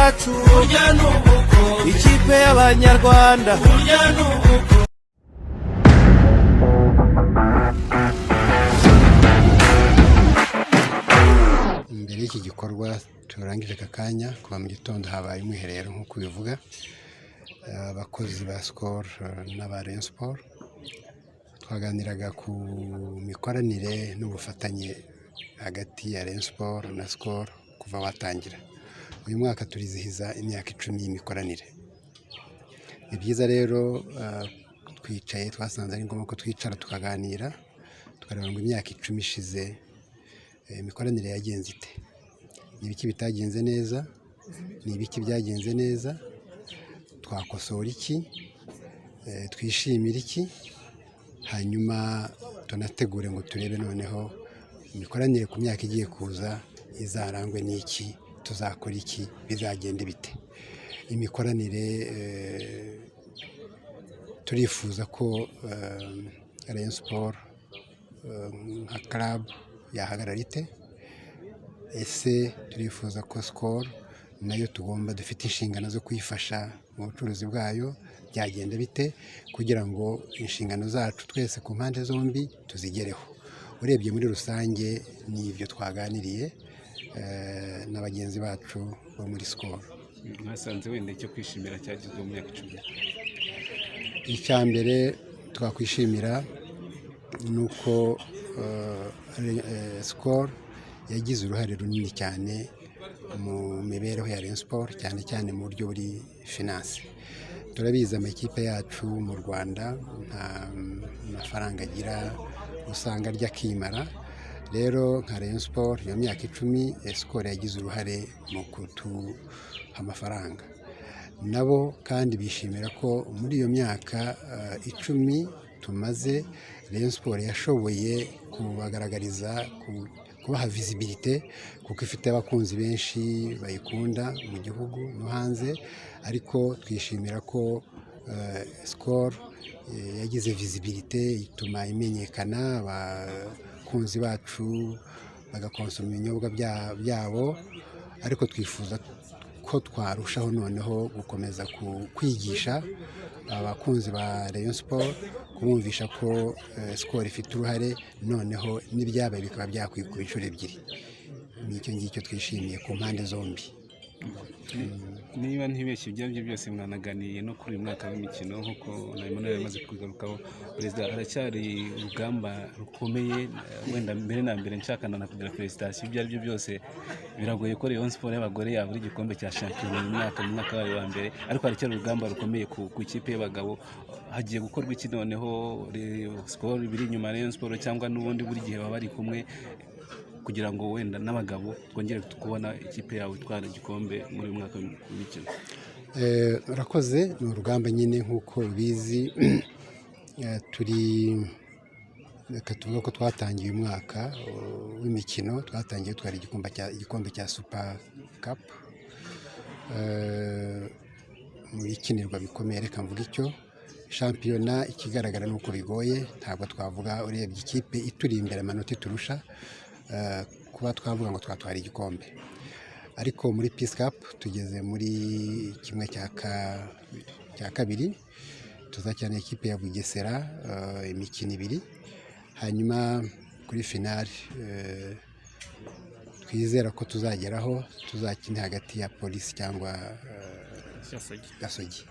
yacu, ikipe y'Abanyarwanda. Mbere y'iki gikorwa turangije aka kanya kuva mu gitondo habaye umwiherero nk'uko bivuga, abakozi ba Skol n'aba Rayon Sport twaganiraga ku mikoranire n'ubufatanye hagati ya Rayon Sport na Skol kuva watangira. Uyu mwaka turizihiza imyaka 10 y'imikoranire. Ni byiza rero twicaye twasanze ari ngombwa ko twicara tukaganira tukareba ngo imyaka 10 ishize imikoranire yagenze ite, ni ibiki bitagenze neza, ni ibiki byagenze neza, twakosora iki, twishimira iki, hanyuma tunategure ngo turebe noneho imikoranire ku myaka igiye kuza izarangwe n'iki, tuzakora iki, bizagende bite. Imikoranire turifuza ko Rayon Sport nka club yahagarara ite, ese turifuza ko Skol nayo tugomba dufite inshingano zo kuyifasha mu bucuruzi bwayo, byagenda bite kugira ngo inshingano zacu twese ku mpande zombi tuzigereho. Urebye muri rusange ni ibyo twaganiriye na bagenzi bacu bo muri Skol. Mwasanze wenda icyo kwishimira cyagizwe mu myaka 10? Icya mbere twakwishimira ni uko Skol yagize uruhare runini cyane mu mibereho ya Rayon Sport, cyane cyane mu buryo buri finance. Turabizi amakipe yacu mu Rwanda nta mafaranga agira, usanga arya akimara. Rero nka Rayon Sport iyo myaka 10 Skol yagize uruhare mu kutuha amafaranga. Nabo kandi bishimira ko muri iyo myaka 10 tumaze Rayon Sport yashoboye kubagaragariza, kubaha visibilité, kuko ifite abakunzi benshi bayikunda mu gihugu no hanze. Ariko twishimira ko Skol yagize visibilité, ituma imenyekana, abakunzi bacu bagakonsoma ibinyobwa byabo. Ariko twifuza ko twarushaho noneho gukomeza kwigisha abakunzi ba Rayon Sport, kumwumvisha ko Skol ifite uruhare, noneho n'ibyabaye bikaba byakwikuba inshuro ebyiri. Nicyo ngicyo twishimiye ku mpande zombi. Niba ntibeshye ibyo aribyo byose mwanaganiye no kuri uyu mwaka w'imikino nk'uko Emmanuel yamaze kubigarukaho, perezida haracyari urugamba rukomeye. Wenda mbere na mbere nshakana na kugira felicitation, ibyo aribyo byose biragoye ko Rayon Sport y'abagore yabura igikombe cya shampiyona mu mwaka wayo wa mbere, ariko haracyari urugamba rukomeye ku ikipe y'abagabo. Hagiye gukorwa iki noneho Skol biri inyuma Rayon Sport, cyangwa n'ubundi buri gihe baba bari kumwe kugira ngo wenda n'abagabo twongere kubona ikipe yawe itwara igikombe muri uyu mwaka w'imikino? Urakoze. Ni urugamba nyine nk'uko bizi. Reka tuvuga ko twatangiye umwaka w'imikino, twatangiye twari igikombe cya Super Cup mu bikinirwa bikomeye. Reka mvuga icyo shampiyona ikigaragara ni uko bigoye, ntabwo twavuga urebye ikipe ituri imbere amanota iturusha kuba twavuga ngo twatwara igikombe. Ariko muri Peace Cup tugeze muri kimwe cya kabiri, tuzakina ikipe ya Bugesera imikino 2, hanyuma kuri finale twizera ko tuzageraho, tuzakina hagati ya Polisi cyangwa Gasogi.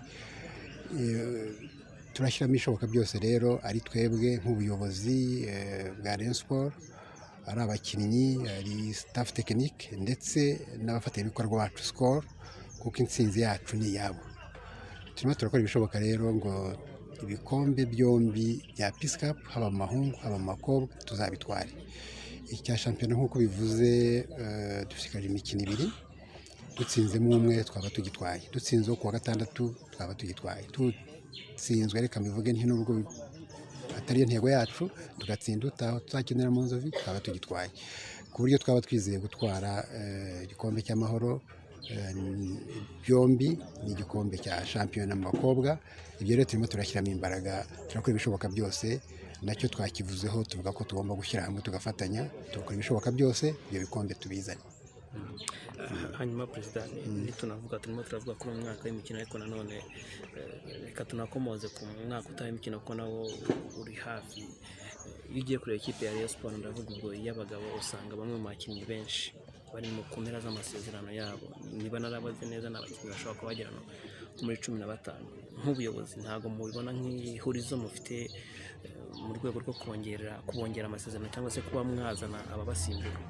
Turashyiramo ibishoboka byose rero, ari twebwe nk'ubuyobozi bwa Rayon Sport, ari abakinnyi, ari staff technique, ndetse n'abafatanyabikorwa bacu Skol, kuko intsinzi yacu ni iyabo. Turimo turakora ibishoboka rero ngo ibikombe byombi bya Peace Cup, haba mu mahungu haba mu makobwa, tuzabitware. Icya shampiyona nk'uko bivuze, dusigaje imikino 2, dutsinzemo umwe twaba tugitwaye, dutsinzeho kuwa gatandatu twaba tugitwaye, dutsinzwe reka mbivuge nubwo atari intego yacu, tugatsinda utaho tuzakenera mu Nzovi twaba tugitwaye, ku buryo twaba twizeye gutwara igikombe cy'amahoro byombi n'igikombe cya shampiyona mu bakobwa. Ibyo rero turimo turashyiramo imbaraga, turakora ibishoboka byose. Nacyo twakivuzeho tuvuga ko tugomba gushyira hamwe tugafatanya, tugakora ibishoboka byose ibyo bikombe tubizane. hanyuma perezida nitunavuga turimo turavuga kuri uyu mwaka w'imikino ariko nanone reka tunakomoze ku mwaka utaha w'imikino kuko nawo uri hafi. Iyo ugiye kureba ikipe ya Rayon Sports ndavuga ubwo iy'abagabo usanga bamwe mu bakinnyi benshi bari mu kumpera z'amasezerano yabo, niba narabaze neza n'abakinnyi bashobora kuba bagera muri 15. Nk'ubuyobozi ntabwo mubibona nk'ihurizo mufite mu rwego rwo kubongera amasezerano cyangwa se kuba mwazana ababasimbura?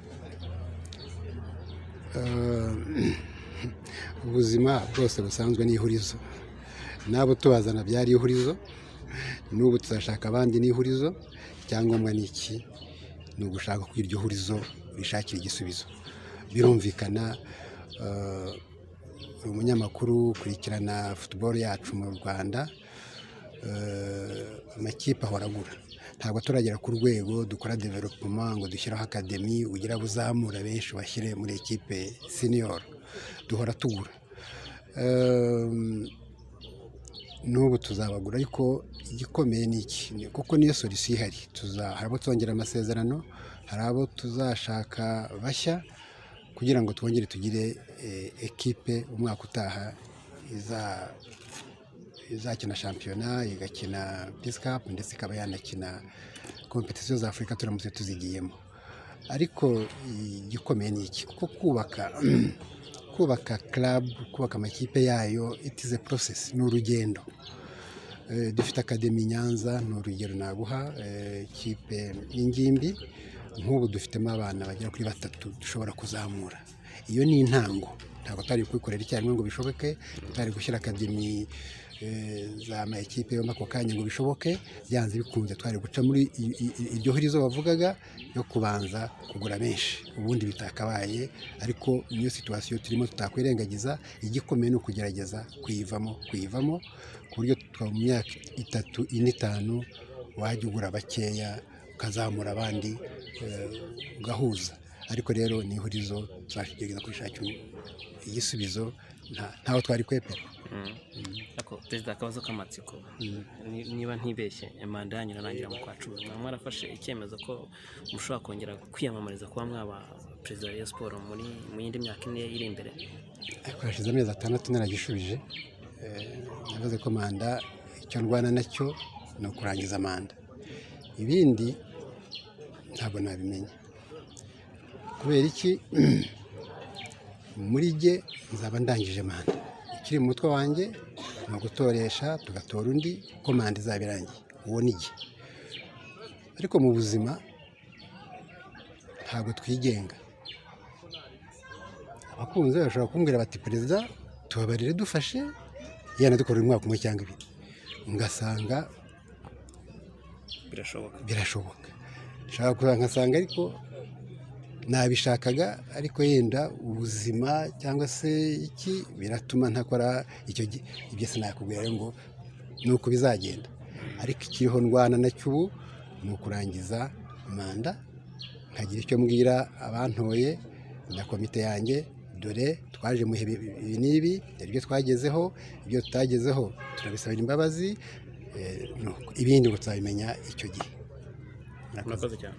Ubuzima bwose busanzwe ni ihurizo, nabo tubazana byari ihurizo, n'ubu tuzashaka abandi ni ihurizo. Icyangombwa ni iki? Ni ugushaka ko iryo hurizo rishakira igisubizo. Birumvikana umunyamakuru ukurikirana football yacu mu Rwanda, amakipe ahora agura. Ntabwo turagera ku rwego dukora development ngo dushyiraho academy ugira buzamura benshi bashyire muri ekipe senior. Duhora tugura. N'ubu tuzabagura, ariko igikomeye ni iki? Kuko niyo solution ihari. Hari abo twongera amasezerano, hari abo tuzashaka bashya kugira ngo twongere tugire ekipe umwaka utaha izakina shampiyona, igakina Peace Cup ndetse ikaba yanakina competition za Afurika turamutse tuzigiyemo. Ariko igikomeye ni iki? Kuko kubaka club, kubaka amakipe yayo, it is a process, ni urugendo. Dufite Academy Nyanza, ni urugero naguha, ikipe y'Ingimbi, nk'ubu dufitemo abana bagera kuri 3 dushobora kuzamura. Iyo ni intango, ntabwo tari kwikorera icyarimwe ngo bishoboke, tari gushyira Academy za ama ekipe yo mako kanya ngo bishoboke. Byanze bikunze twari guca muri iryo hurizo bavugaga yo kubanza kugura benshi, ubundi bitakabaye. Ariko niyo situation turimo tutakwirengagiza. Igikomeye no kugerageza kuyivamo ku buryo mu myaka 3, 4, 5 wajya ugura bakeya ukazamura abandi ugahuza. Ariko rero ni ihurizo tuzashigeza kwishakira igisubizo, ntaho twari kwepera. Ako perezida akabazo k'amatsiko, niba ntibeshye manda yanyu irangira mu kwa 10, mwarafashe icyemezo ko mushobora kongera kwiyamamariza kuba mwaba perezida wa Rayon Sports mu yindi myaka 4 iri imbere? Ariko hashize amezi 6 naragishubije. Navuze ko manda icyo ndwana nacyo ni ukurangiza manda, ibindi ntabwo nabimenya. Kubera iki? Muri jye nzaba ndangije manda. Ikiri mu mutwe wanjye ni ugutoresha tugatora undi ko manda izaba irangiye, uwo ni jye. Ariko mu buzima ntabwo twigenga. Abakunzi bashobora kumbwira bati perezida tubabarire dufashe dukorera umwaka umwe cyangwa 2, ngasanga birashoboka. Nshaka kuza nkasanga ariko nabishakaga, ariko yenda ubuzima cyangwa se iki biratuma ntakora ibyo sinakubwira ngo nuko bizagenda. Ariko ikiriho ndwana nacyo ubu ni ukurangiza manda, nkagira icyo mbwira abantoye na komite yanjye. Dore twaje mu ibi n'ibi, ibyo twagezeho, ibyo tutagezeho turabisabira imbabazi, ibindi ngo tuzabimenya icyo gihe. Murakoze cyane.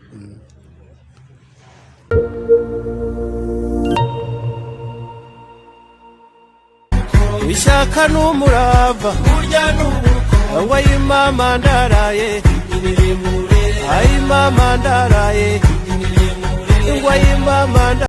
Ishyaka n'umurava wayimama ndaraye, ayimama ndaraye, wayimama